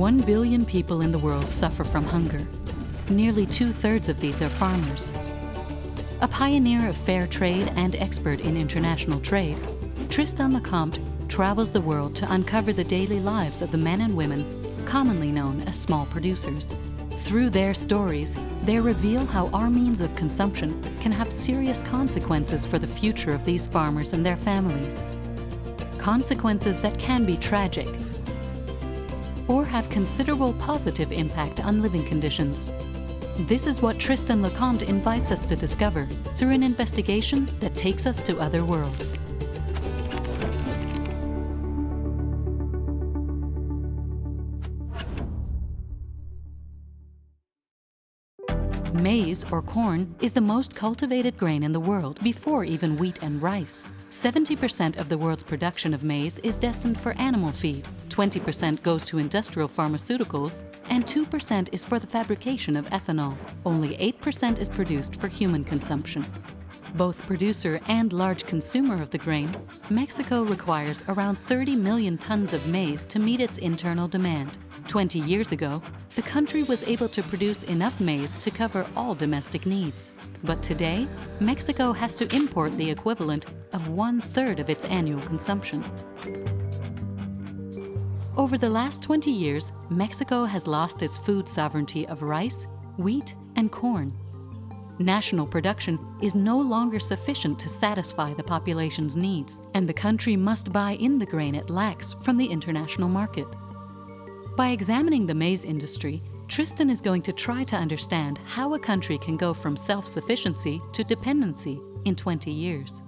1 billion people in the world suffer from hunger. Nearly 2/3 of these are farmers. A pioneer of fair trade and expert in international trade, Tristan Lecomte travels the world to uncover the daily lives of the men and women commonly known as small producers. Through their stories, they reveal how our means of consumption can have serious consequences for the future of these farmers and their families. Consequences that can be tragic or have considerable positive impact on living conditions. This is what Tristan Lecomte invites us to discover through an investigation that takes us to other worlds. Maize, or corn, is the most cultivated grain in the world before even wheat and rice. 70% of the world's production of maize is destined for animal feed, 20% goes to industrial pharmaceuticals, and 2% is for the fabrication of ethanol. Only 8% is produced for human consumption. Both producer and large consumer of the grain, Mexico requires around 30 million tons of maize to meet its internal demand. 20 years ago, the country was able to produce enough maize to cover all domestic needs. But today, Mexico has to import the equivalent of 1/3 of its annual consumption. Over the last 20 years, Mexico has lost its food sovereignty of rice, wheat, and corn. National production is no longer sufficient to satisfy the population's needs, and the country must buy in the grain it lacks from the international market. By examining the maize industry, Tristan is going to try to understand how a country can go from self-sufficiency to dependency in 20 years.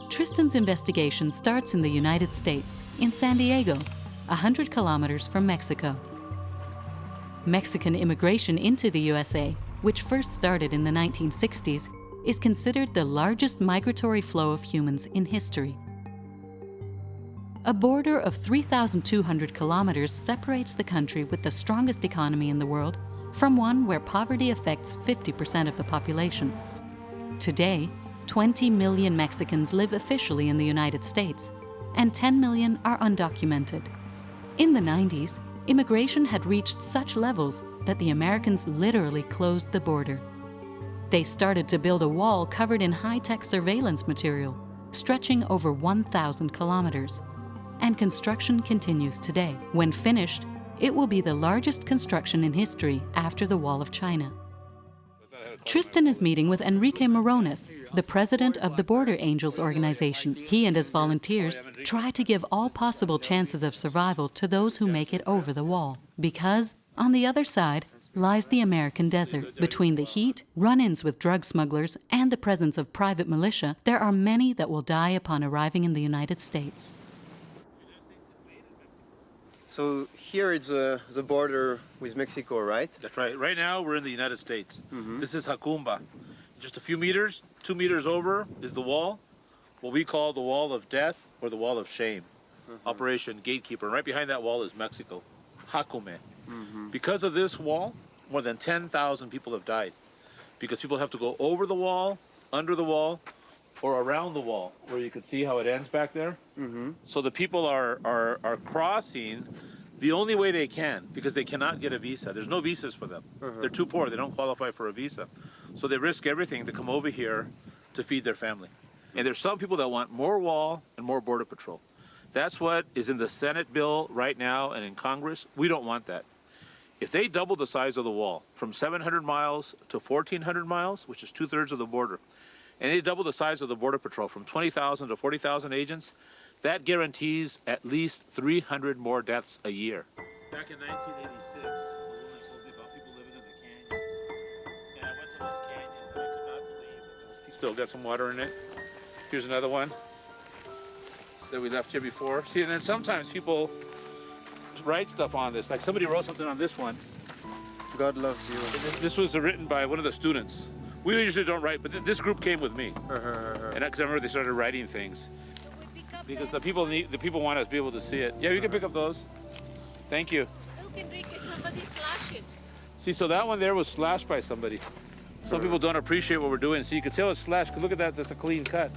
Tristan's investigation starts in the United States, in San Diego, 100 kilometers from Mexico. Mexican immigration into the USA, which first started in the 1960s, is considered the largest migratory flow of humans in history. A border of 3,200 kilometers separates the country with the strongest economy in the world from one where poverty affects 50% of the population. Today, 20 million Mexicans live officially in the United States, and 10 million are undocumented. In the 90s, immigration had reached such levels that the Americans literally closed the border. They started to build a wall covered in high-tech surveillance material, stretching over 1,000 kilometers. And construction continues today. When finished, it will be the largest construction in history after the Wall of China. Tristan is meeting with Enrique Morones, the president of the Border Angels organization. He and his volunteers try to give all possible chances of survival to those who make it over the wall, because on the other side lies the American desert. Between the heat, run-ins with drug smugglers, and the presence of private militia, there are many that will die upon arriving in the United States. So here it's the border with Mexico, right? That's right. Right now we're in the United States. This is Jacumba. Just a few meters, 2 meters over is the wall, what we call the wall of death or the wall of shame. Operation Gatekeeper. Right behind that wall is Mexico, Jacume. Because of this wall, more than 10,000 people have died. Because people have to go over the wall, under the wall, or around the wall, where you can see how it ends back there. So the people are crossing the only way they can, because they cannot get a visa. There's no visas for them. They're too poor. They don't qualify for a visa. So they risk everything to come over here to feed their family. And there's some people that want more wall and more border patrol. That's what is in the Senate bill right now and in Congress. We don't want that. If they double the size of the wall from 700 miles to 1,400 miles, which is 2/3 of the border, and they double the size of the Border Patrol from 20,000 to 40,000 agents, that guarantees at least 300 more deaths a year. Back in 1986, a woman told me about people living in the canyons. And I went to those canyons and I could not believe that those still got some water in it. Here's another one that we left here before. See, and then sometimes people write stuff on this. Like somebody wrote something on this one. God loves you. This was written by one of the students. We usually don't write, but this group came with me. And because I remember they started writing things. Because the people want us to be able to see it. Yeah, you can pick up those. Thank you. Look, Enrique, somebody slashed it. See, so that one there was slashed by somebody. Some people don't appreciate what we're doing. So you can tell it's slashed, because look at that, that's a clean cut.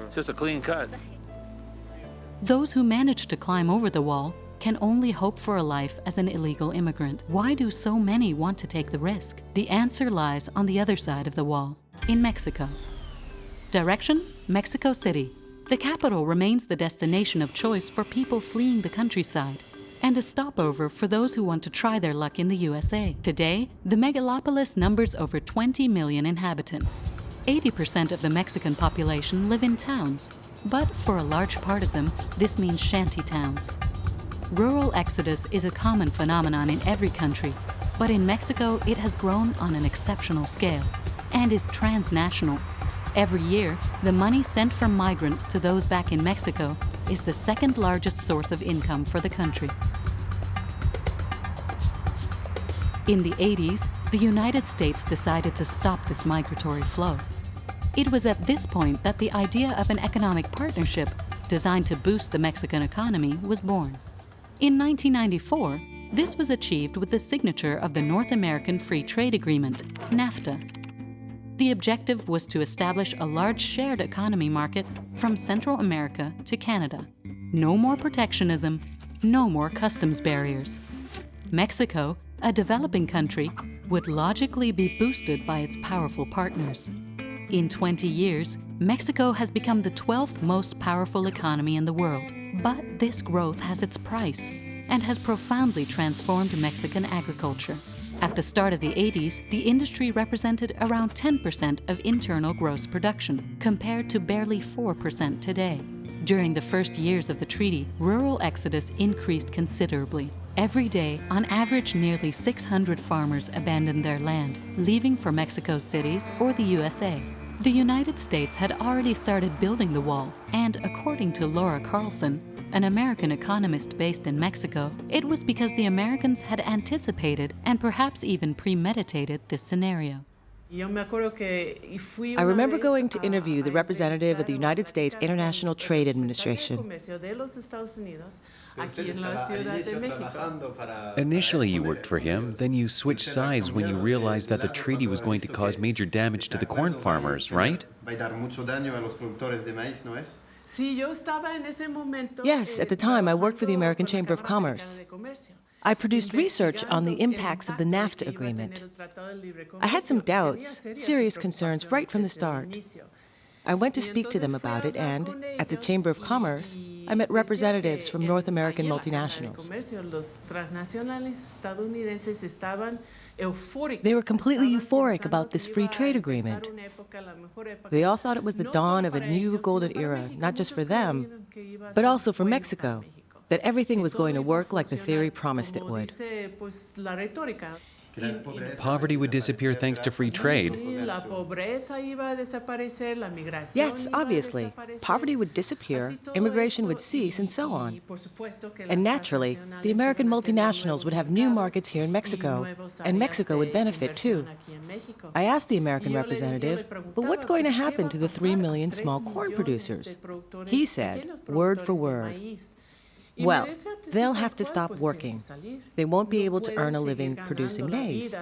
It's just a clean cut. Those who manage to climb over the wall can only hope for a life as an illegal immigrant. Why do so many want to take the risk? The answer lies on the other side of the wall, in Mexico. Direction: Mexico City. The capital remains the destination of choice for people fleeing the countryside, and a stopover for those who want to try their luck in the USA. Today, the megalopolis numbers over 20 million inhabitants. 80% of the Mexican population live in towns, but for a large part of them, this means shanty towns. Rural exodus is a common phenomenon in every country, but in Mexico it has grown on an exceptional scale and is transnational. Every year, the money sent from migrants to those back in Mexico is the second largest source of income for the country. In the 80s, the United States decided to stop this migratory flow. It was at this point that the idea of an economic partnership designed to boost the Mexican economy was born. In 1994, this was achieved with the signature of the North American Free Trade Agreement, NAFTA. The objective was to establish a large shared economy market from Central America to Canada. No more protectionism, no more customs barriers. Mexico, a developing country, would logically be boosted by its powerful partners. In 20 years, Mexico has become the 12th most powerful economy in the world. But this growth has its price and has profoundly transformed Mexican agriculture. At the start of the 80s, the industry represented around 10% of internal gross production, compared to barely 4% today. During the first years of the treaty, rural exodus increased considerably. Every day, on average, nearly 600 farmers abandoned their land, leaving for Mexico's cities or the USA. The United States had already started building the wall, and according to Laura Carlson, an American economist based in Mexico, it was because the Americans had anticipated and perhaps even premeditated this scenario. I remember going to interview the representative of the United States International Trade Administration. Initially, you worked for him, then you switched sides when you realized that the treaty was going to cause major damage to the corn farmers, right? Yes, at the time I worked for the American Chamber of Commerce. I produced research on the impacts of the NAFTA agreement. I had some doubts, serious concerns right from the start. I went to speak to them about it, and at the Chamber of Commerce, I met representatives from North American multinationals. They were completely euphoric about this free trade agreement. They all thought it was the dawn of a new golden era, not just for them, but also for Mexico, that everything was going to work like the theory promised it would. Poverty would disappear thanks to free trade. Yes, obviously. Poverty would disappear, immigration would cease, and so on. And naturally, the American multinationals would have new markets here in Mexico, and Mexico would benefit too. I asked the American representative, but what's going to happen to the 3 million small corn producers? He said, word for word, well, they'll have to stop working. They won't be able to earn a living producing maize.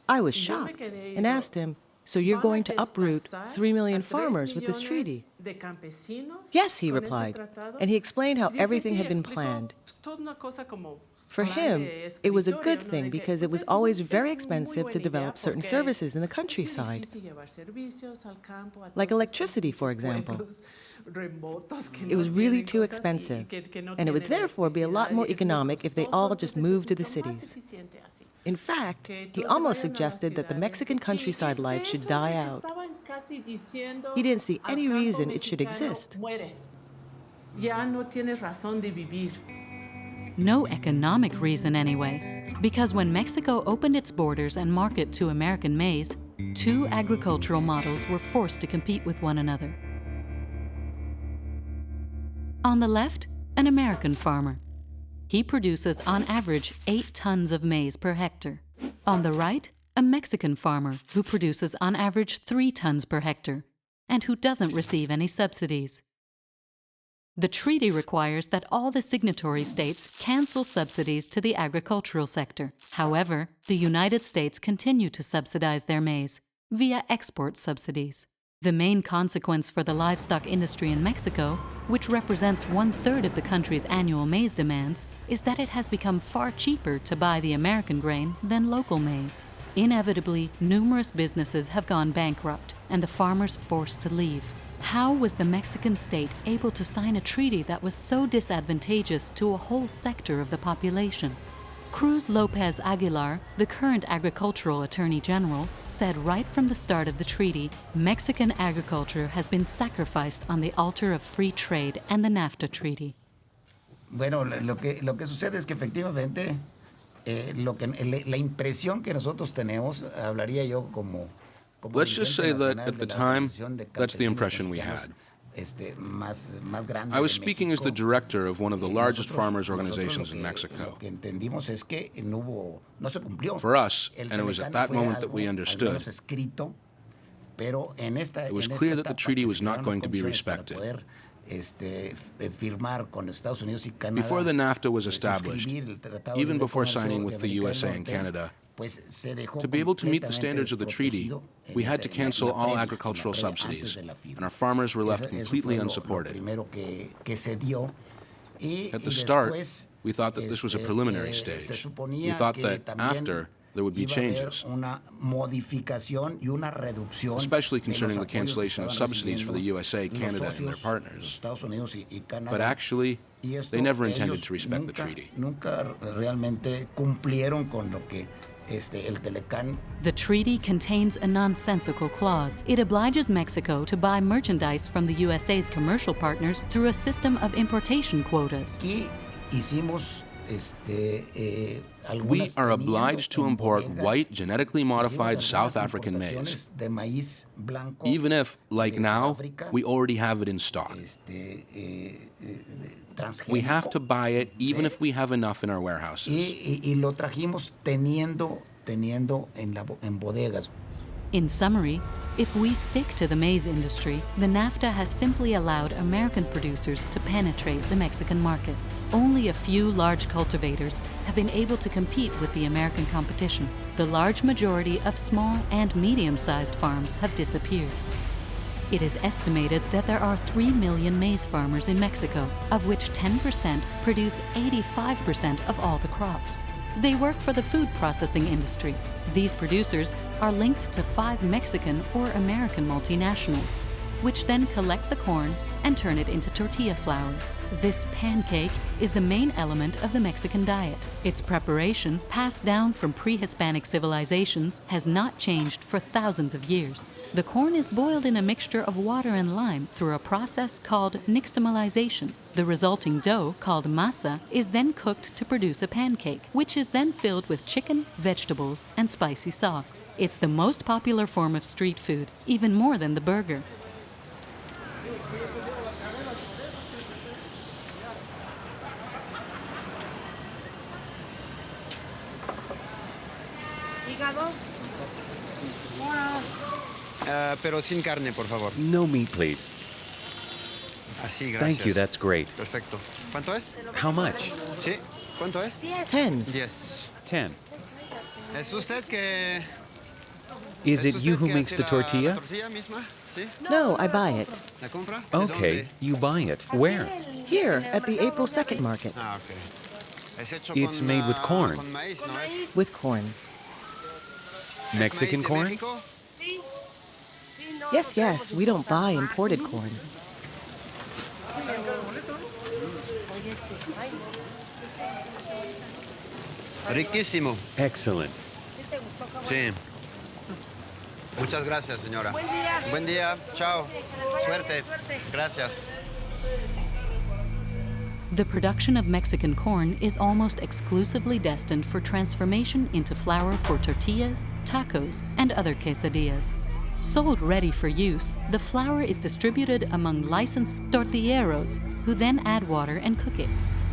I was shocked and asked him, so you're going to uproot 3 million farmers with this treaty? Yes, he replied, and he explained how everything had been planned. For him, it was a good thing because it was always very expensive to develop certain services in the countryside, like electricity, for example. It was really too expensive, and it would therefore be a lot more economic if they all just moved to the cities. In fact, he almost suggested that the Mexican countryside life should die out. He didn't see any reason it should exist. No economic reason anyway, because when Mexico opened its borders and market to American maize, two agricultural models were forced to compete with one another. On the left, an American farmer. He produces on average 8 tons of maize per hectare. On the right, a Mexican farmer who produces on average 3 tons per hectare and who doesn't receive any subsidies. The treaty requires that all the signatory states cancel subsidies to the agricultural sector. However, the United States continue to subsidize their maize via export subsidies. The main consequence for the livestock industry in Mexico, which represents 1/3 of the country's annual maize demands, is that it has become far cheaper to buy the American grain than local maize. Inevitably, numerous businesses have gone bankrupt and the farmers forced to leave. How was the Mexican state able to sign a treaty that was so disadvantageous to a whole sector of the population? Cruz Lopez Aguilar, the current agricultural attorney general, said right from the start of the treaty, Mexican agriculture has been sacrificed on the altar of free trade and the NAFTA treaty. Bueno, lo que sucede es que efectivamente la impresión que nosotros tenemos, hablaría yo como Let's just say that at the time, that's the impression we had. I was speaking as the director of one of the largest farmers' organizations in Mexico. For us, and it was at that moment that we understood, it was clear that the treaty was not going to be respected. Before the NAFTA was established, even before signing with the USA and Canada, to be able to meet the standards of the treaty, we had to cancel all agricultural subsidies, and our farmers were left completely unsupported. At the start, we thought that this was a preliminary stage. We thought that after, there would be changes, especially concerning the cancellation of subsidies for the USA, Canada, and their partners. But actually, they never intended to respect the treaty. The treaty contains a nonsensical clause. It obliges Mexico to buy merchandise from the USA's commercial partners through a system of importation quotas. We are obliged to import white, genetically modified South African maize, even if, like now, we already have it in stock. We have to buy it even if we have enough in our warehouses. In summary, if we stick to the maize industry, the NAFTA has simply allowed American producers to penetrate the Mexican market. Only a few large cultivators have been able to compete with the American competition. The large majority of small and medium-sized farms have disappeared. It is estimated that there are 3 million maize farmers in Mexico, of which 10% produce 85% of all the crops. They work for the food processing industry. These producers are linked to 5 Mexican or American multinationals, which then collect the corn and turn it into tortilla flour. This pancake is the main element of the Mexican diet. Its preparation, passed down from pre-Hispanic civilizations, has not changed for thousands of years. The corn is boiled in a mixture of water and lime through a process called nixtamalization. The resulting dough, called masa, is then cooked to produce a pancake, which is then filled with chicken, vegetables, and spicy sauce. It's the most popular form of street food, even more than the burger. Pero sin carne, por favor. No meat, please. Así, gracias. Thank you, that's great. Perfecto. ¿Cuánto es? How much? Sí. ¿Cuánto es? 10. 10. 10. ¿Es usted que... Is it ¿Es you usted who que makes hace the tortilla? La tortilla misma? ¿Sí? No, I buy it. ¿La compra? ¿De Okay, dónde? you buy it. Where? Here, at the April 2nd market. Ah, ok. Es hecho It's con, made with corn. Con maíz, ¿no es? With corn. Mexican ¿Maíz de corn? México? Yes, yes, we don't buy imported corn. Riquísimo. Excellent. Sí. Muchas gracias, señora. Buen día. Buen día. Chao. Suerte. Gracias. The production of Mexican corn is almost exclusively destined for transformation into flour for tortillas, tacos, and other quesadillas. Sold ready for use, the flour is distributed among licensed tortilleros, who then add water and cook it.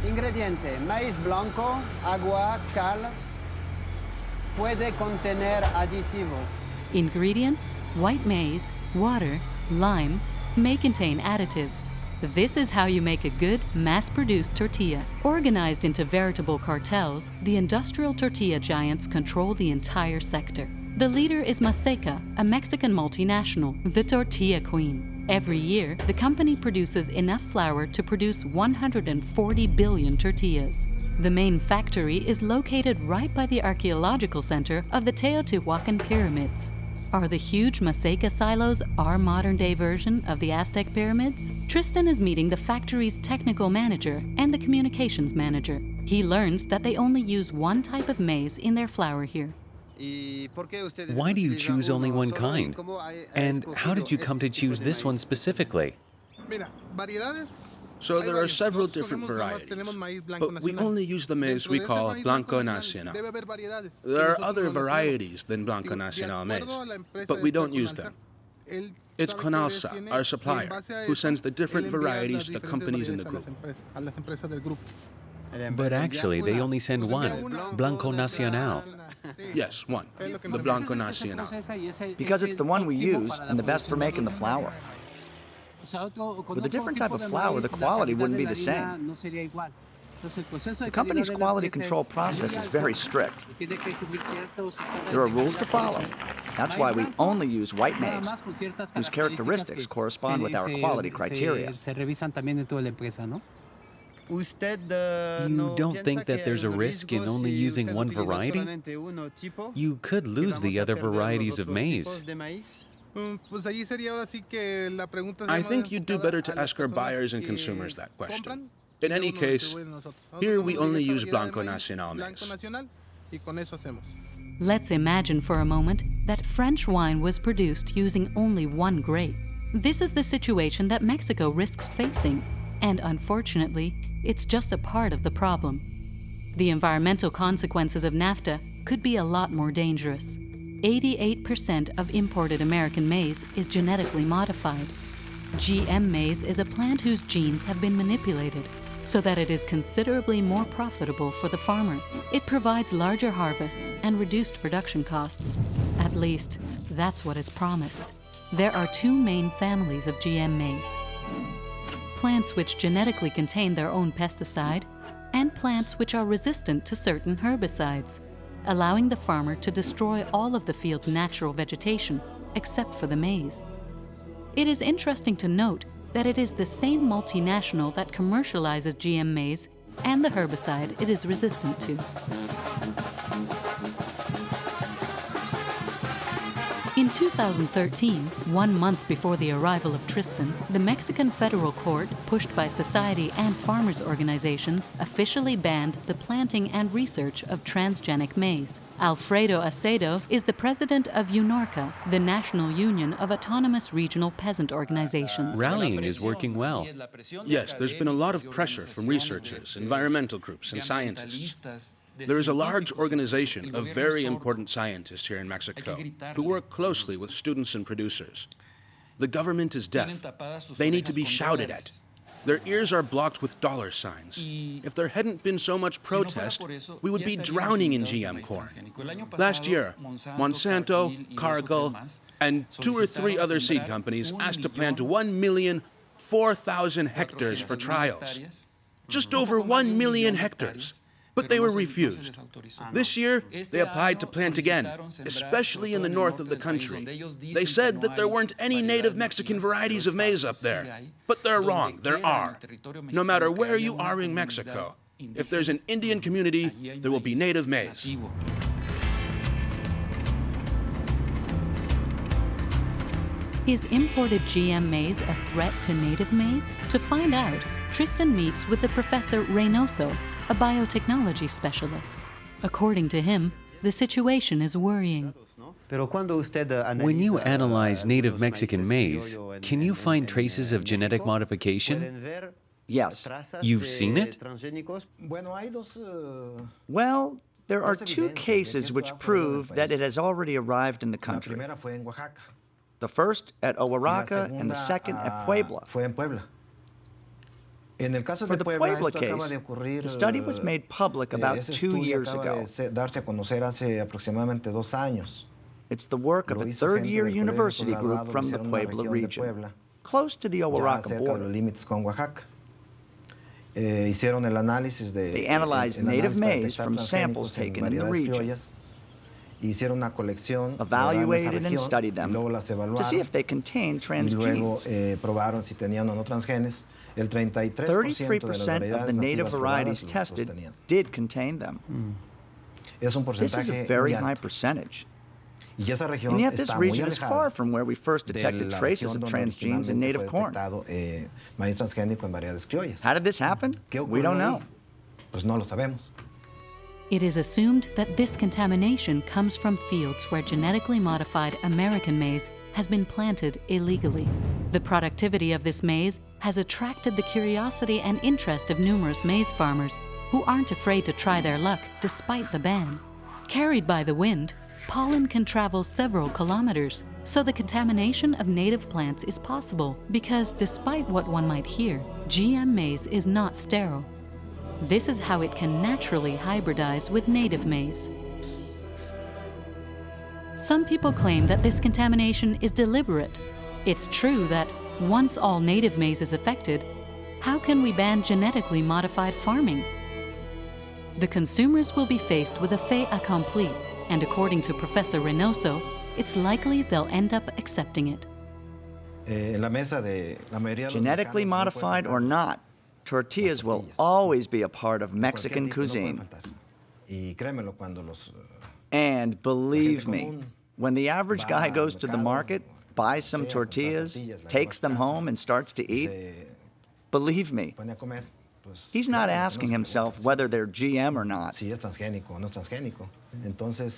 Ingrediente: maíz blanco, agua, cal. Puede contener aditivos. Ingredients: white maize, water, lime, may contain additives. This is how you make a good, mass-produced tortilla. Organized into veritable cartels, the industrial tortilla giants control the entire sector. The leader is Maseca, a Mexican multinational, the tortilla queen. Every year, the company produces enough flour to produce 140 billion tortillas. The main factory is located right by the archaeological center of the Teotihuacan pyramids. Are the huge Maseca silos our modern-day version of the Aztec pyramids? Tristan is meeting the factory's technical manager and the communications manager. He learns that they only use one type of maize in their flour here. Why do you choose only one kind? And how did you come to choose this one specifically? So there are several different varieties, but we only use the maize we call Blanco Nacional. There are other varieties than Blanco Nacional maize, but we don't use them. It's Conalsa, our supplier, who sends the different varieties to the companies in the group. But actually, they only send one, Blanco Nacional. Yes, one, the Blanco Nacional. Because it's the one we use and the best for making the flour. With a different type of flour, the quality wouldn't be the same. The company's quality control process is very strict. There are rules to follow. That's why we only use white maize, whose characteristics correspond with our quality criteria. You don't think that there's a risk in only using one variety? You could lose the other varieties of maize. I think you'd do better to ask our buyers and consumers that question. In any case, here we only use Blanco Nacional maize. Let's imagine for a moment that French wine was produced using only one grape. This is the situation that Mexico risks facing, and unfortunately, it's just a part of the problem. The environmental consequences of NAFTA could be a lot more dangerous. 88% of imported American maize is genetically modified. GM maize is a plant whose genes have been manipulated so that it is considerably more profitable for the farmer. It provides larger harvests and reduced production costs. At least, that's what is promised. There are two main families of GM maize: plants which genetically contain their own pesticide, and plants which are resistant to certain herbicides, allowing the farmer to destroy all of the field's natural vegetation, except for the maize. It is interesting to note that it is the same multinational that commercializes GM maize and the herbicide it is resistant to. In 2013, 1 month before the arrival of Tristan, the Mexican federal court, pushed by society and farmers' organizations, officially banned the planting and research of transgenic maize. Alfredo Acedo is the president of UNORCA, the National Union of Autonomous Regional Peasant Organizations. Rallying is working well. Yes, there's been a lot of pressure from researchers, environmental groups, and scientists. There is a large organization of very important scientists here in Mexico who work closely with students and producers. The government is deaf. They need to be shouted at. Their ears are blocked with dollar signs. If there hadn't been so much protest, we would be drowning in GM corn. Last year, Monsanto, Cargill, and 2 or 3 other seed companies asked to plant 1,004,000 hectares for trials. Just over 1 million hectares. But they were refused. This year, they applied to plant again, especially in the north of the country. They said that there weren't any native Mexican varieties of maize up there. But they're wrong, there are. No matter where you are in Mexico, if there's an Indian community, there will be native maize. Is imported GM maize a threat to native maize? To find out, Tristan meets with the Professor Reynoso, a biotechnology specialist. According to him, the situation is worrying. When you analyze native Mexican maize, can you find traces of genetic modification? Yes. You've seen it? Well, there are 2 cases which prove that it has already arrived in the country. The first at Oaxaca and the second at Puebla. For the Puebla case, the study was made public about 2 years ago. It's the work of a third-year university group from the Puebla region, close to the Oaxaca border. They analyzed native maize from samples taken in the region. evaluated and studied them to see if they contained transgenes. 33% of the native varieties tested did contain them. This is a very high percentage. And yet this region is far from where we first detected traces of transgenes in native corn. How did this happen? We don't know. It is assumed that this contamination comes from fields where genetically modified American maize has been planted illegally. The productivity of this maize has attracted the curiosity and interest of numerous maize farmers who aren't afraid to try their luck despite the ban. Carried by the wind, pollen can travel several kilometers, so the contamination of native plants is possible because despite what one might hear, GM maize is not sterile. This is how it can naturally hybridize with native maize. Some people claim that this contamination is deliberate. It's true that once all native maize is affected, how can we ban genetically modified farming? The consumers will be faced with a fait accompli, and according to Professor Reynoso, it's likely they'll end up accepting it. Genetically modified or not, tortillas will always be a part of Mexican cuisine. And believe me, when the average guy goes to the market, buys some tortillas, takes them home, and starts to eat, believe me, he's not asking himself whether they're GM or not.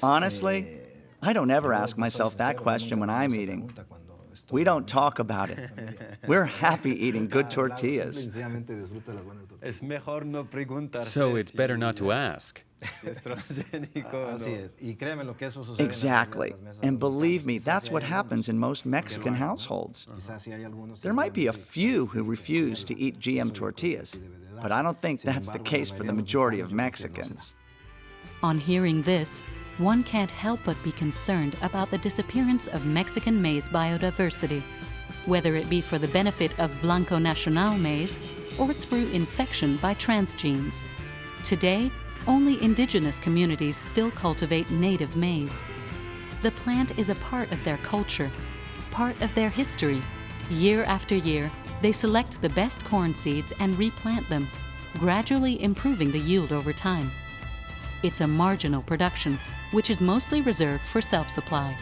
Honestly, I don't ever ask myself that question when I'm eating. We don't talk about it. We're happy eating good tortillas. So it's better not to ask. Exactly. And believe me, that's what happens in most Mexican households. There might be a few who refuse to eat GM tortillas, but I don't think that's the case for the majority of Mexicans. On hearing this, one can't help but be concerned about the disappearance of Mexican maize biodiversity, whether it be for the benefit of Blanco Nacional maize or through infection by transgenes. Today, only indigenous communities still cultivate native maize. The plant is a part of their culture, part of their history. Year after year, they select the best corn seeds and replant them, gradually improving the yield over time. It's a marginal production, which is mostly reserved for self-supply.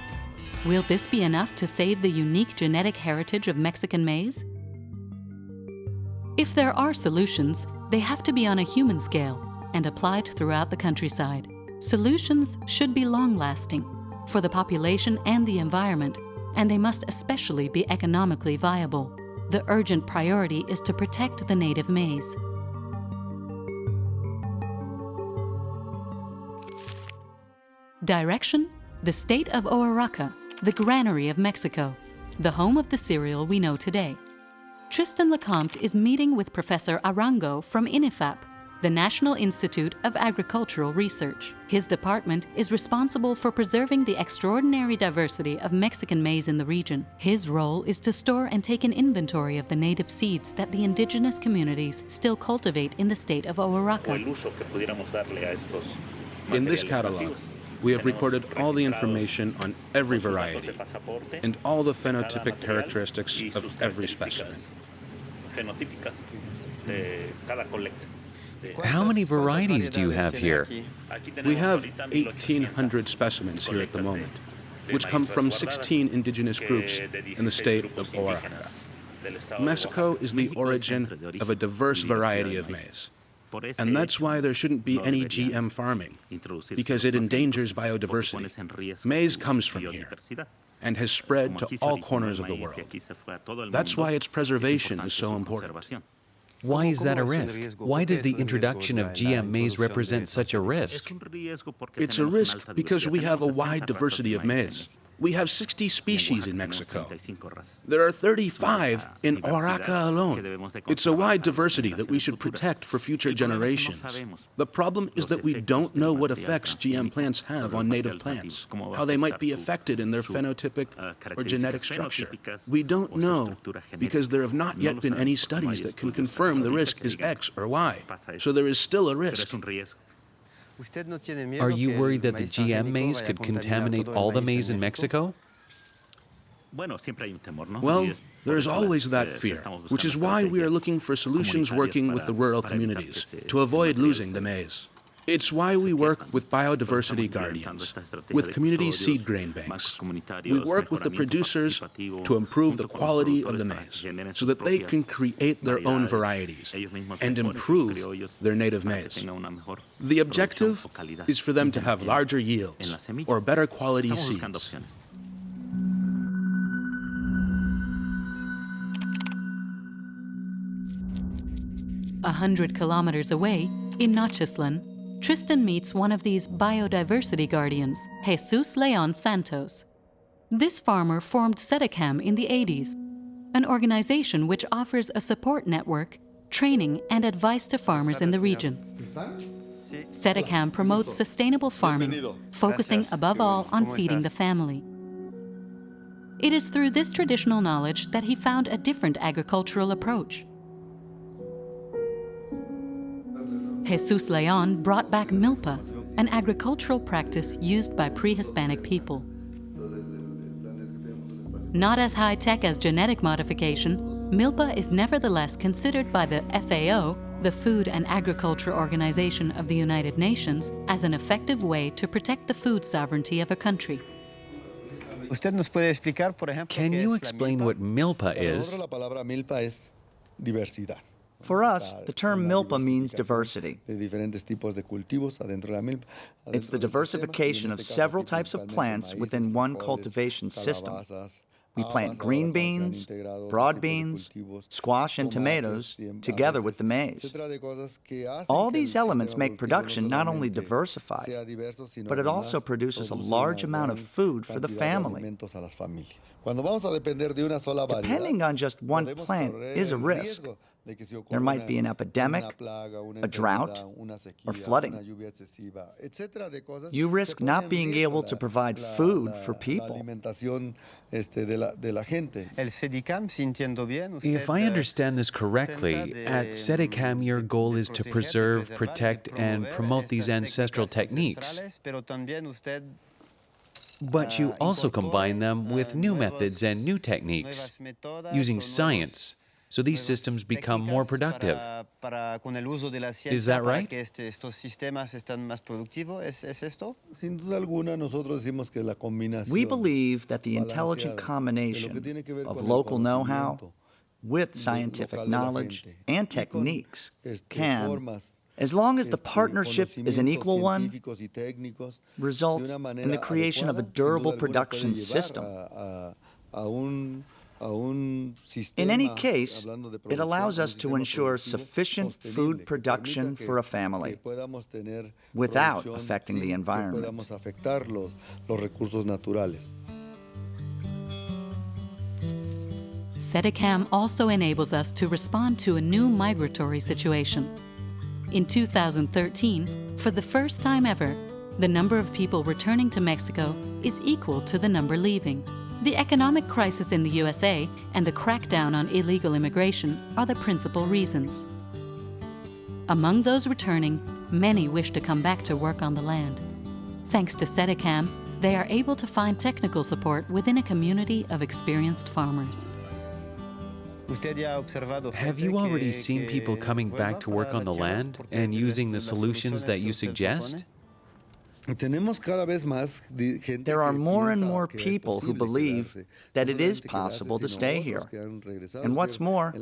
Will this be enough to save the unique genetic heritage of Mexican maize? If there are solutions, they have to be on a human scale and applied throughout the countryside. Solutions should be long-lasting for the population and the environment, and they must especially be economically viable. The urgent priority is to protect the native maize. Direction: the state of Oaxaca, the granary of Mexico, the home of the cereal we know today. Tristan Lecomte is meeting with Professor Arango from INIFAP, the National Institute of Agricultural Research. His department is responsible for preserving the extraordinary diversity of Mexican maize in the region. His role is to store and take an inventory of the native seeds that the indigenous communities still cultivate in the state of Oaxaca. In this catalog, we have recorded all the information on every variety and all the phenotypic characteristics of every specimen. How many varieties do you have here? We have 1,800 specimens here at the moment, which come from 16 indigenous groups in the state of Oaxaca. Mexico is the origin of a diverse variety of maize. And that's why there shouldn't be any GM farming, because it endangers biodiversity. Maize comes from here and has spread to all corners of the world. That's why its preservation is so important. Why is that a risk? Why does the introduction of GM maize represent such a risk? It's a risk because we have a wide diversity of maize. We have 60 species in Mexico. There are 35 in Oaxaca alone. It's a wide diversity that we should protect for future generations. The problem is that we don't know what effects GM plants have on native plants, how they might be affected in their phenotypic or genetic structure. We don't know because there have not yet been any studies that can confirm the risk is X or Y. So there is still a risk. Are you worried that the GM maize could contaminate all the maize in Mexico? Well, there is always that fear, which is why we are looking for solutions working with the rural communities to avoid losing the maize. It's why we work with biodiversity guardians, with community seed grain banks. We work with the producers to improve the quality of the maize so that they can create their own varieties and improve their native maize. The objective is for them to have larger yields or better quality seeds. A 100 kilometers away, in Nochislan, Tristan meets one of these biodiversity guardians, Jesus Leon Santos. This farmer formed SEDECAM in the 80s, an organization which offers a support network, training, and advice to farmers in the region. SEDECAM promotes sustainable farming, focusing above all on feeding the family. It is through this traditional knowledge that he found a different agricultural approach. Jesus Leon brought back milpa, an agricultural practice used by pre-Hispanic people. Not as high-tech as genetic modification, milpa is nevertheless considered by the FAO, the Food and Agriculture Organization of the United Nations, as an effective way to protect the food sovereignty of a country. Can you explain what milpa is? For us, the term milpa means diversity. It's the diversification of several types of plants within one cultivation system. We plant green beans, broad beans, squash, and tomatoes together with the maize. All these elements make production not only diversified, but it also produces a large amount of food for the family. Depending on just one plant is a risk. There might be an epidemic, a drought, or flooding. You risk not being able to provide food for people. If I understand this correctly, at SEDECAM your goal is to preserve, protect, and promote these ancestral techniques. But you also combine them with new methods and new techniques, using science, so these systems become more productive. Is that right? We believe that the intelligent combination of local know-how with scientific knowledge and techniques can, as long as the partnership is an equal one, result in the creation of a durable production system. In any case, it allows us to ensure sufficient food production for a family without affecting the environment. SEDECAM also enables us to respond to a new migratory situation. In 2013, for the first time ever, the number of people returning to Mexico is equal to the number leaving. The economic crisis in the USA and the crackdown on illegal immigration are the principal reasons. Among those returning, many wish to come back to work on the land. Thanks to SEDECAM, they are able to find technical support within a community of experienced farmers. Have you already seen people coming back to work on the land and using the solutions that you suggest? There are more and more people who believe that it is possible to stay here. And what's more,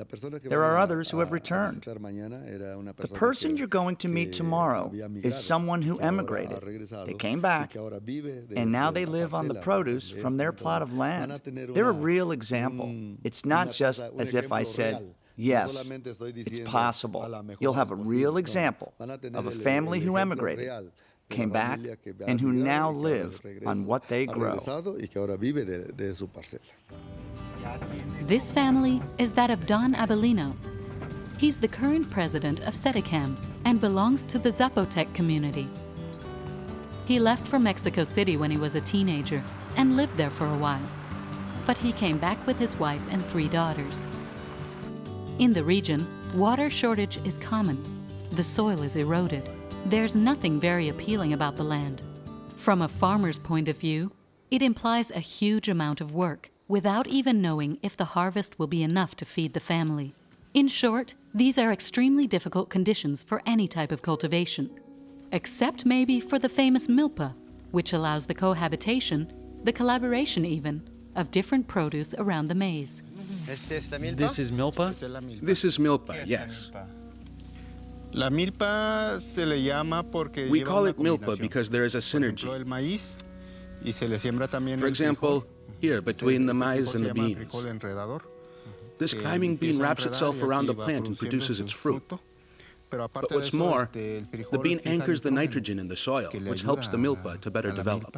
there are others who have returned. The person you're going to meet tomorrow is someone who emigrated. They came back, and now they live on the produce from their plot of land. They're a real example. It's not just as if I said, yes, it's possible. You'll have a real example of a family who emigrated, came back, and who now live on what they grow. This family is that of Don Abelino. He's the current president of SEDECAM and belongs to the Zapotec community. He left for Mexico City when he was a teenager and lived there for a while. But he came back with his wife and 3 daughters. In the region, water shortage is common. The soil is eroded. There's nothing very appealing about the land. From a farmer's point of view, it implies a huge amount of work without even knowing if the harvest will be enough to feed the family. In short, these are extremely difficult conditions for any type of cultivation, except maybe for the famous milpa, which allows the cohabitation, the collaboration even, of different produce around the maize. This is milpa? This is milpa, yes. We call it milpa because there is a synergy. For example, here between the maize and the beans. This climbing bean wraps itself around the plant and produces its fruit. But what's more, the bean anchors the nitrogen in the soil, which helps the milpa to better develop.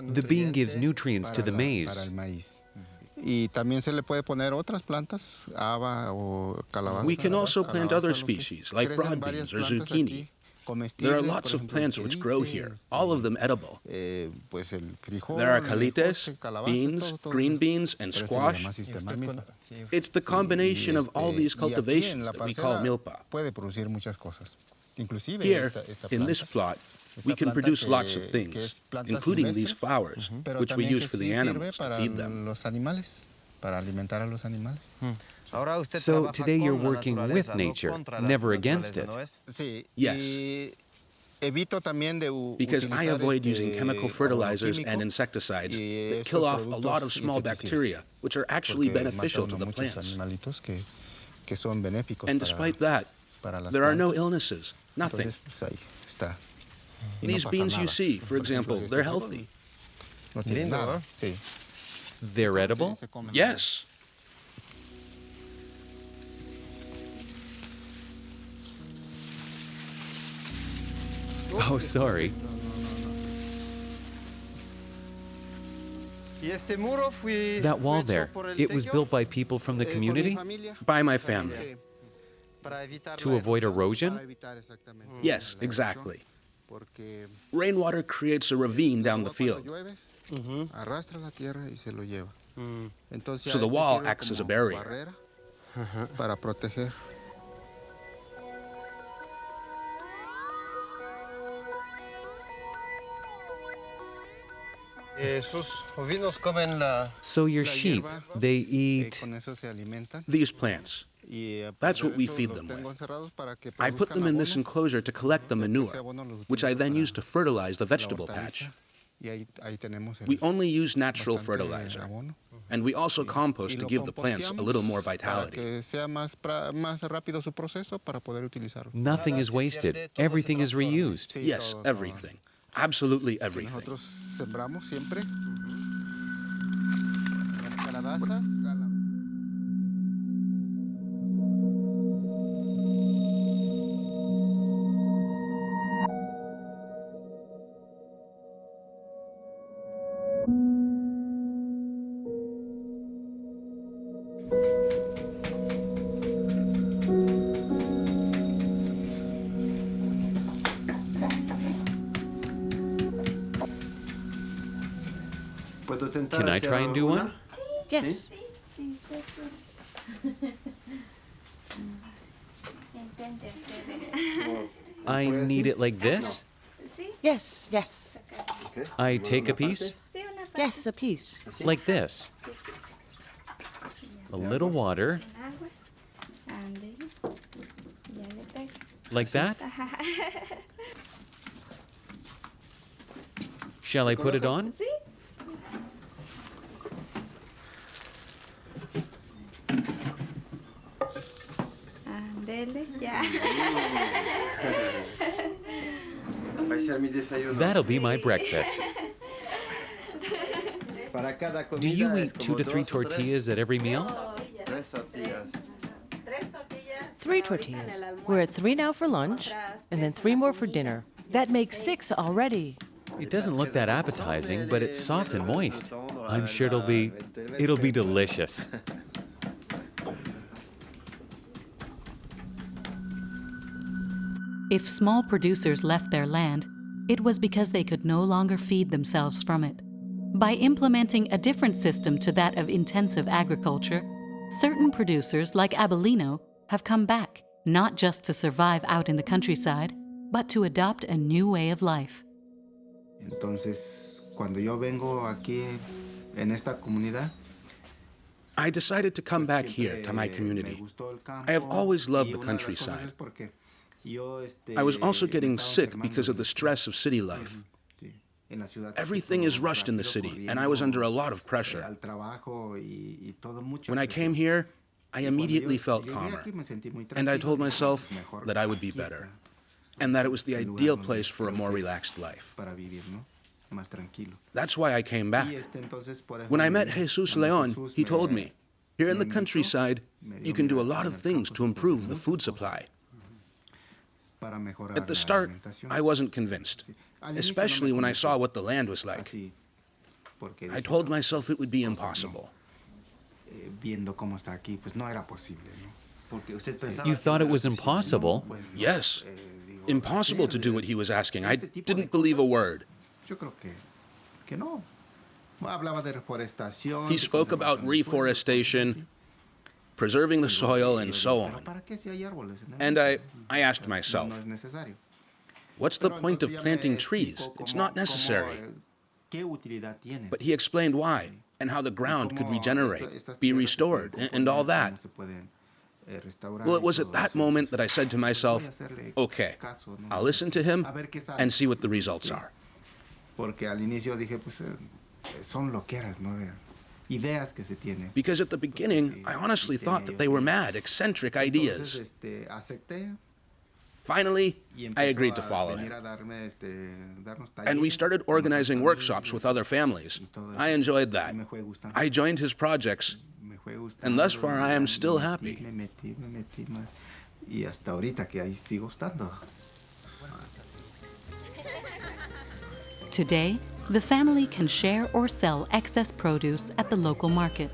The bean gives nutrients to the maize. We can also plant other species, like broad beans or zucchini. There are lots of plants which grow here, all of them edible. There are calites, beans, green beans, and squash. It's the combination of all these cultivations that we call milpa. Here, in this plot, we can produce lots of things, including these flowers, which we use for the animals to feed them. So today you're working with nature, never against it. Yes. Because I avoid using chemical fertilizers and insecticides that kill off a lot of small bacteria, which are actually beneficial to the plants. And despite that, there are no illnesses, nothing. These beans you see, for example, they're healthy. They're edible? Yes. Oh, sorry. That wall there, it was built by people from the community? By my family. To avoid erosion? Yes, exactly. Rainwater creates a ravine down the field. So the wall acts as a barrier. So your sheep, they eat... These plants. That's what we feed them with. I put them in this enclosure to collect the manure, which I then use to fertilize the vegetable patch. We only use natural fertilizer, and we also compost to give the plants a little more vitality. Nothing is wasted. Everything is reused. Yes, everything. Absolutely everything. Can I try and do one? Yes. I need it like this? Yes, yes. I take a piece? Yes, a piece. Like this. A little water. Like that? Shall I put it on? That'll be my breakfast. Do you eat 2 to 3 tortillas at every meal? 3 tortillas. We're at 3 now for lunch, and then 3 more for dinner. That makes 6 already. It doesn't look that appetizing, but it's soft and moist. I'm sure it'll be delicious. If small producers left their land, it was because they could no longer feed themselves from it. By implementing a different system to that of intensive agriculture, certain producers like Abellino have come back, not just to survive out in the countryside, but to adopt a new way of life. Entonces, cuando yo vengo aquí en esta comunidad, I decided to come back here to my community. I have always loved the countryside. I was also getting sick because of the stress of city life. Everything is rushed in the city, and I was under a lot of pressure. When I came here, I immediately felt calmer, and I told myself that I would be better, and that it was the ideal place for a more relaxed life. That's why I came back. When I met Jesus Leon, he told me, here in the countryside, you can do a lot of things to improve the food supply. At the start, I wasn't convinced, especially when I saw what the land was like. I told myself it would be impossible. You thought it was impossible? Yes. Impossible to do what he was asking. I didn't believe a word. He spoke about reforestation, preserving the soil, and so on. And I asked myself, what's the point of planting trees? It's not necessary. But he explained why, and how the ground could regenerate, be restored, and all that. Well, it was at that moment that I said to myself, okay, I'll listen to him and see what the results are. Because at the beginning, I honestly thought that they were mad, eccentric ideas. Finally, I agreed to follow him. And we started organizing workshops with other families. I enjoyed that. I joined his projects, and thus far I am still happy. Today, the family can share or sell excess produce at the local market.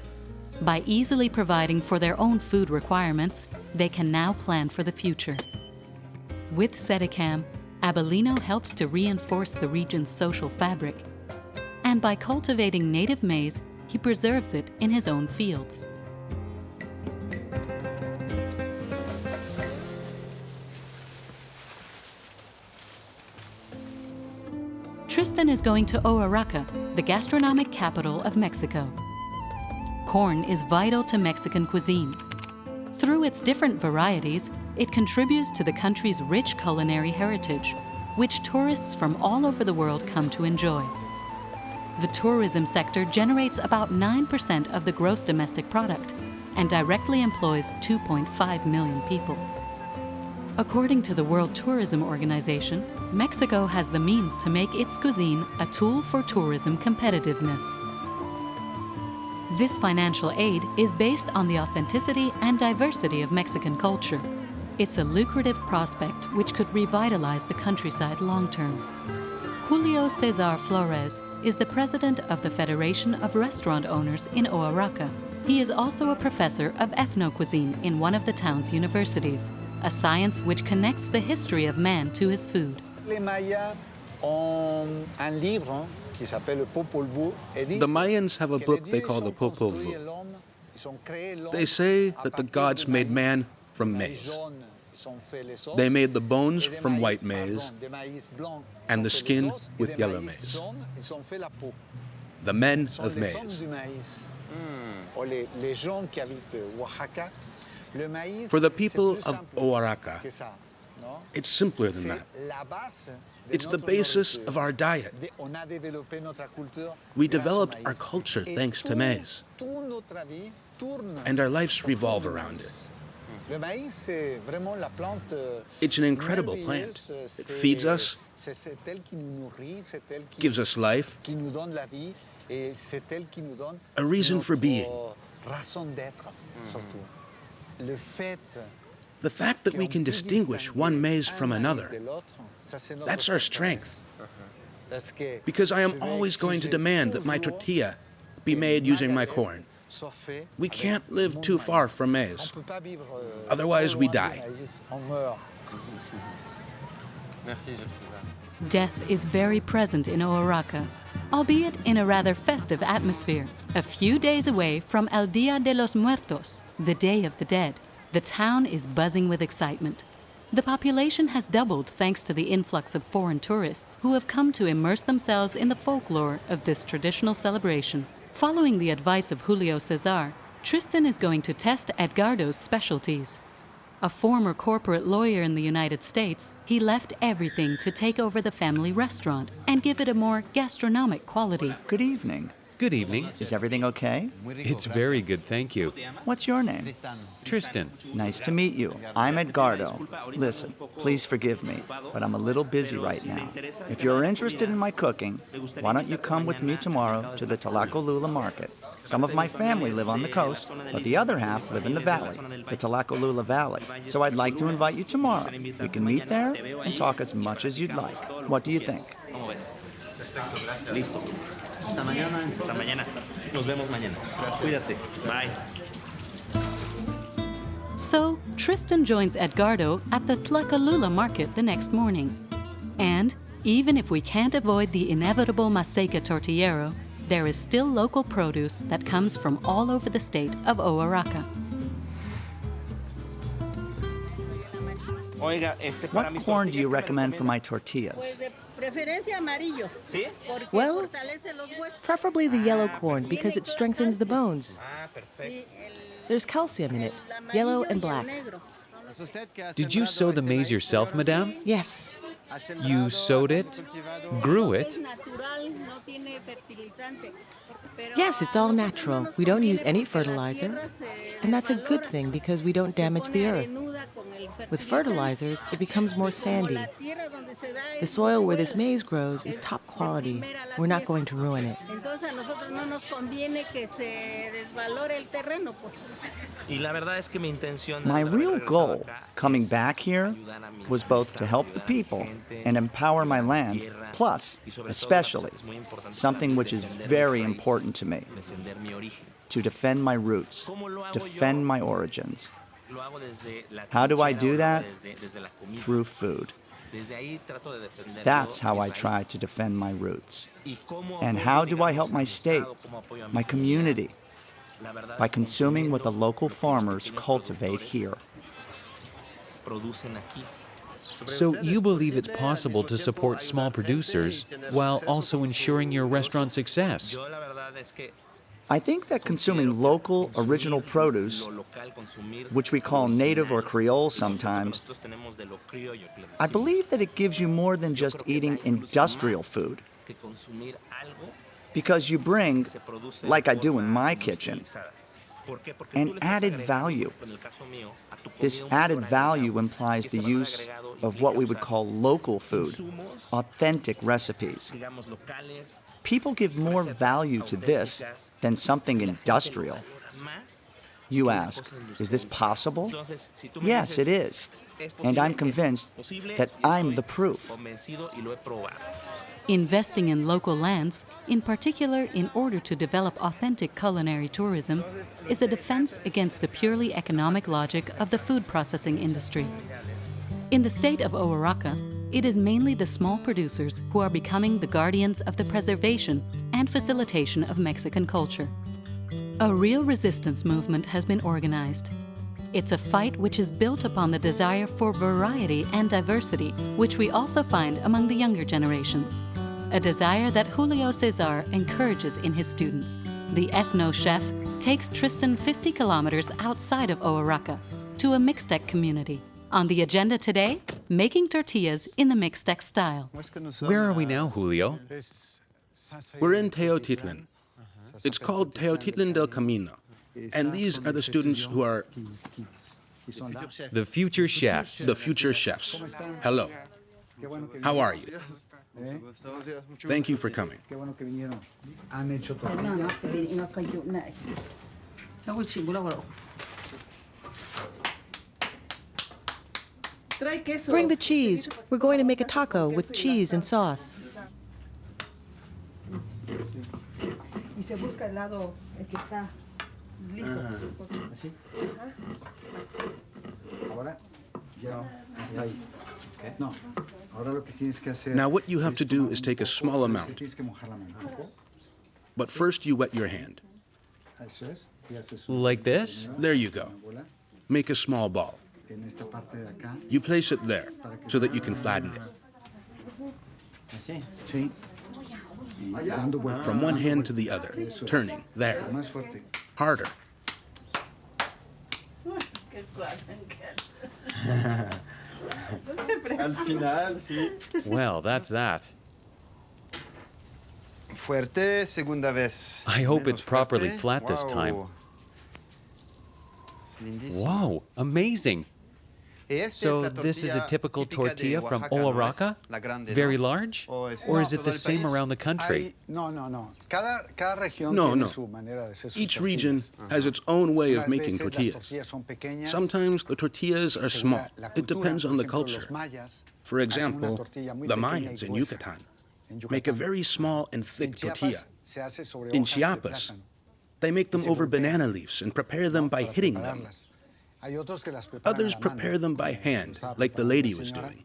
By easily providing for their own food requirements, they can now plan for the future. With Sedicam, Abelino helps to reinforce the region's social fabric. And by cultivating native maize, he preserves it in his own fields. Tristan is going to Oaxaca, the gastronomic capital of Mexico. Corn is vital to Mexican cuisine. Through its different varieties, it contributes to the country's rich culinary heritage, which tourists from all over the world come to enjoy. The tourism sector generates about 9% of the gross domestic product and directly employs 2.5 million people. According to the World Tourism Organization, Mexico has the means to make its cuisine a tool for tourism competitiveness. This financial aid is based on the authenticity and diversity of Mexican culture. It's a lucrative prospect which could revitalize the countryside long-term. Julio Cesar Flores is the president of the Federation of Restaurant Owners in Oaxaca. He is also a professor of ethno-cuisine in one of the town's universities, a science which connects the history of man to his food. The Mayans have a book they call the Popol Vuh. They say that the gods made man from maize. They made the bones from white maize and the skin with yellow maize. The men of maize. For the people of Oaxaca, it's simpler than that. It's the basis of our diet. We developed our culture thanks to maize, and our lives revolve around it. It's an incredible plant. It feeds us, gives us life, a reason for being. The fact that we can distinguish one maize from another, that's our strength. Because I am always going to demand that my tortilla be made using my corn. We can't live too far from maize. Otherwise, we die. Death is very present in Oaxaca, albeit in a rather festive atmosphere, a few days away from El Día de los Muertos, the Day of the Dead. The town is buzzing with excitement. The population has doubled thanks to the influx of foreign tourists who have come to immerse themselves in the folklore of this traditional celebration. Following the advice of Julio Cesar, Tristan is going to test Edgardo's specialties. A former corporate lawyer in the United States, he left everything to take over the family restaurant and give it a more gastronomic quality. Good evening. Good evening. Is everything okay? It's very good, thank you. What's your name? Tristan. Nice to meet you. I'm Edgardo. Listen, please forgive me, but I'm a little busy right now. If you're interested in my cooking, why don't you come with me tomorrow to the Tlacolula market? Some of my family live on the coast, but the other half live in the valley, the Tlacolula Valley. So I'd like to invite you tomorrow. We can meet there and talk as much as you'd like. What do you think? Listo. Hasta mañana. Hasta mañana. Nos vemos mañana. Cuídate. Bye. So, Tristan joins Edgardo at the Tlacolula market the next morning. And, even if we can't avoid the inevitable Maseca tortillero, there is still local produce that comes from all over the state of Oaxaca. What corn do you recommend for my tortillas? Well, preferably the yellow corn because it strengthens the bones. There's calcium in it, yellow and black. Did you sow the maize yourself, madame? Yes. You sowed it, grew it. Yes, it's all natural. We don't use any fertilizer. And that's a good thing because we don't damage the earth. With fertilizers, it becomes more sandy. The soil where this maize grows is top quality. We're not going to ruin it. My real goal, coming back here, was both to help the people and empower my land, plus, especially, something which is very important to me, to defend my roots, defend my origins. How do I do that? Through food. That's how I try to defend my roots. And how do I help my state, my community? By consuming what the local farmers cultivate here. So you believe it's possible to support small producers while also ensuring your restaurant's success? I think that consuming local, original produce, which we call native or Creole sometimes, I believe that it gives you more than just eating industrial food. Because you bring, like I do in my kitchen, an added value. This added value implies the use of what we would call local food, authentic recipes. People give more value to this than something industrial. You ask, is this possible? Yes, it is. And I'm convinced that I'm the proof. Investing in local lands, in particular in order to develop authentic culinary tourism, is a defense against the purely economic logic of the food processing industry. In the state of Oaxaca, it is mainly the small producers who are becoming the guardians of the preservation and facilitation of Mexican culture. A real resistance movement has been organized. It's a fight which is built upon the desire for variety and diversity, which we also find among the younger generations. A desire that Julio Cesar encourages in his students. The ethno-chef takes Tristan 50 kilometers outside of Oaxaca to a Mixtec community. On the agenda today, making tortillas in the Mixtec style. Where are we now, Julio? We're in Teotitlan. It's called Teotitlan del Camino. And these are the students who are the future chefs. The future chefs. Hello. How are you? Thank you for coming. Bring the cheese. We're going to make a taco with cheese and sauce. Now what you have to do is take a small amount. But first you wet your hand. Like this? There you go. make a small ball. You place it there so that you can flatten it. From one hand to the other, turning, there. Harder. Well, that's that. Fuerte, segunda vez. I hope it's properly flat this time. Whoa, amazing. So this is a typical tortilla from Oaxaca? Very large? Or is it the same around the country? No. Each region has its own way of making tortillas. Sometimes the tortillas are small. It depends on the culture. For example, the Mayans in Yucatan make a very small and thick tortilla. In Chiapas, they make them over banana leaves and prepare them by hitting them. Others prepare them by hand, like the lady was doing.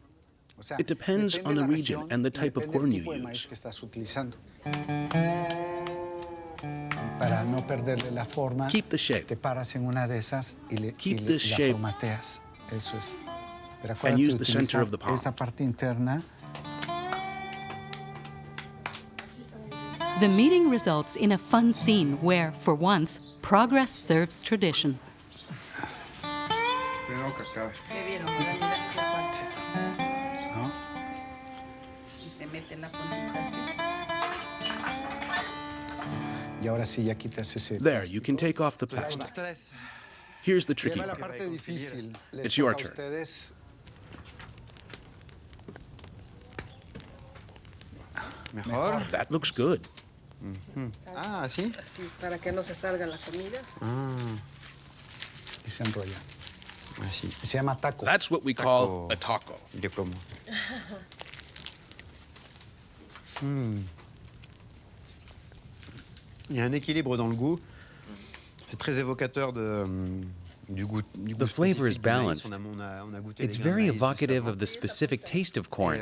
It depends on the region and the type of corn you use. Keep the shape. Keep this shape and use the center of the palm. The meeting results in a fun scene where, for once, progress serves tradition. There, you can take off the plastic. Here's the tricky part. It's your turn. That looks good. Ah, ¿sí? Así, para que no se salga la comida. Y se enrolla. Así. Se llama taco. That's what we call a taco. De plomo. Il y a un équilibre dans le goût. C'est très évocateur du goût. The flavor is balanced. It's very evocative of the specific taste of corn.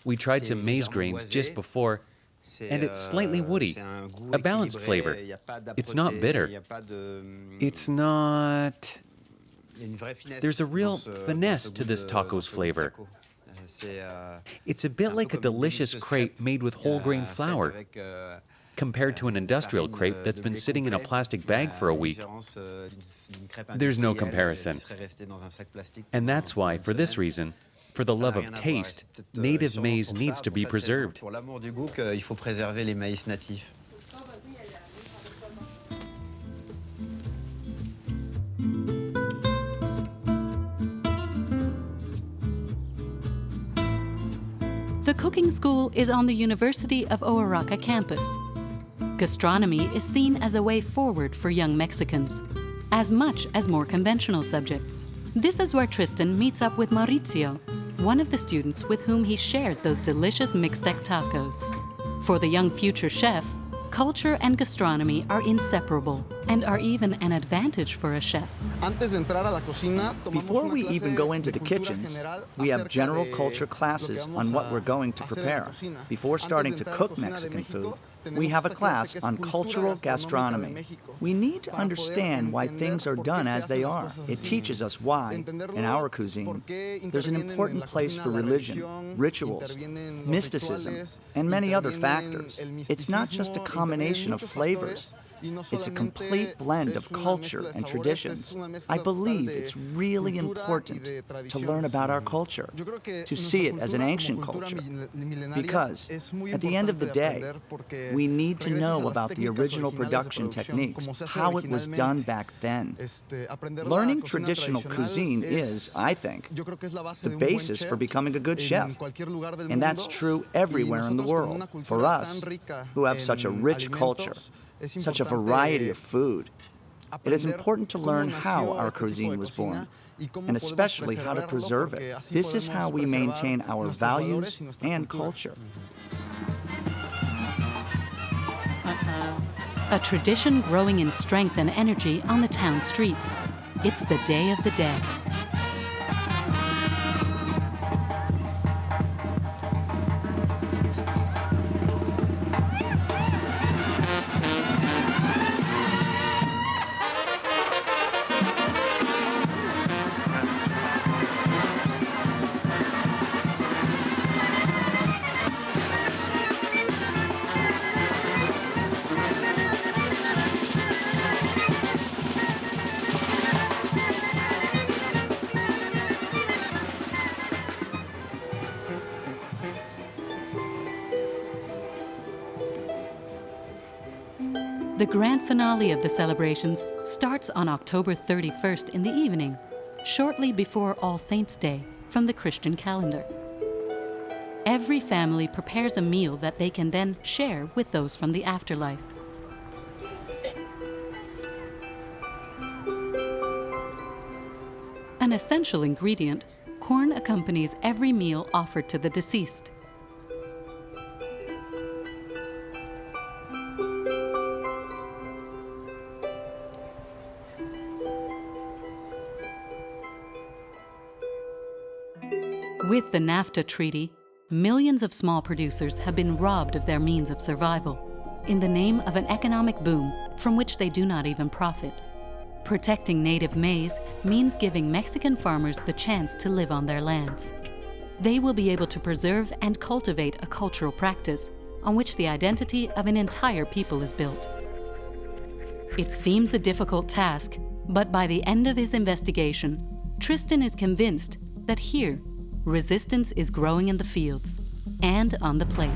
We tried some maize grains just before, and it's slightly woody, a balanced flavor. It's not bitter. It's not... There's a real finesse to this taco's flavor. It's a bit like a delicious crepe made with whole grain flour, compared to an industrial crepe that's been sitting in a plastic bag for a week. There's no comparison. And that's why, for this reason, for the love of taste, native maize needs to be preserved. The cooking school is on the University of Oaxaca campus. Gastronomy is seen as a way forward for young Mexicans, as much as more conventional subjects. This is where Tristan meets up with Mauricio, one of the students with whom he shared those delicious Mixtec tacos. For the young future chef, culture and gastronomy are inseparable and are even an advantage for a chef. Before we even go into the kitchens, we have general culture classes on what we're going to prepare. Before starting to cook Mexican food, we have a class on cultural gastronomy. We need to understand why things are done as they are. It teaches us why, in our cuisine, there's an important place for religion, rituals, mysticism, and many other factors. It's not just a combination of flavors. It's a complete blend of culture and traditions. I believe it's really important to learn about our culture, to see it as an ancient culture, because at the end of the day, we need to know about the original production techniques, how it was done back then. Learning traditional cuisine is, I think, the basis for becoming a good chef. And that's true everywhere in the world, for us, who have such a rich culture, such a variety of food. It is important to learn how our cuisine was born, and especially how to preserve it. This is how we maintain our values and culture. A tradition growing in strength and energy on the town streets. It's the day of the day. The grand finale of the celebrations starts on October 31st in the evening, shortly before All Saints' Day from the Christian calendar. Every family prepares a meal that they can then share with those from the afterlife. An essential ingredient, corn accompanies every meal offered to the deceased. With the NAFTA treaty, millions of small producers have been robbed of their means of survival in the name of an economic boom from which they do not even profit. Protecting native maize means giving Mexican farmers the chance to live on their lands. They will be able to preserve and cultivate a cultural practice on which the identity of an entire people is built. It seems a difficult task, but by the end of his investigation, Tristan is convinced that here, resistance is growing in the fields and on the plate.